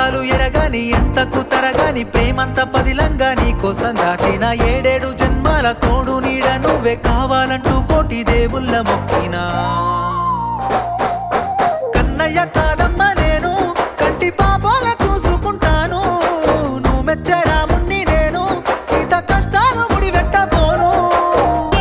ఎరగాని ఎంతకు తరగాని ప్రేమంత పదిలంగా నీ కోసం దాచిన 7 జన్మాల తోడు నీడ నువ్వే కావాలంటూ కోటి దేవుళ్ళ మొక్కినా కన్నయ్య కాదమ్మ నేను కంటి పాపాల చూసుకుంటాను నువ్వు మెచ్చరా మున్ని నేను సీత కష్టాలు ముడి పెట్టబోను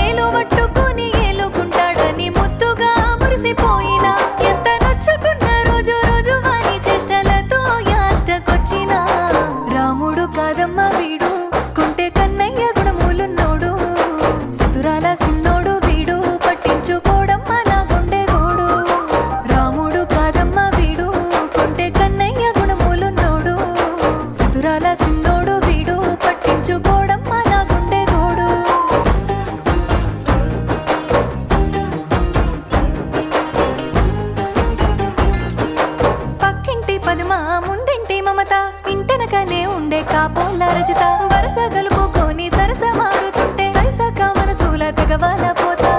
ఏలు పట్టుకుని ఏలుకుంటాడని ముద్దుగా మురిసిపోయినా ఎంత నొచ్చుకున్న రోజు రోజు వాని చేష్టలతో యాష్టకొచ్చిన రాముడు కాదమ్మ వీడు కుంటే కన్నయ్య గుణములున్నోడు సుతురాల సిన్నోడు వీడు పట్టించుకోడమ్మ నా గుండె గోడు రాముడు కాదమ్మ వీడు కుంటే కన్నయ్య గుణములున్నోడు సుతురాల సిన్నోడు వీడు పట్టించుకోడమ్మ నా గుండె గోడు పక్కింటి పద్మ ముందింటి మమత ఇంటెనకనే ఉండే కాపోల రజిత వరస గలుపుకొని సరస మారుతుంటే సరిసక మనసుల తెగవాల పోతా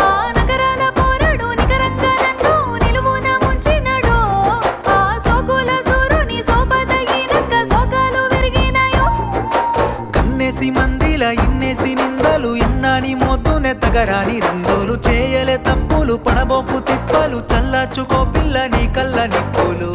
ఆ నగరాల పోరాడు నికరంగా నన్ను నిలువున ముంచినడో ఆ సోకుల సూరుని సోపదగినక్క సోకాలు విరిగినాయో కన్నేసి మందిల ఇన్నేసి నిందలు ఇన్నాని మోతునే తగరాని రంగులు చేయలే తప్పులు పడబోకు తిప్పలు చల్లార్చుకో పిల్ల నీ కళ్ళ నిప్పులు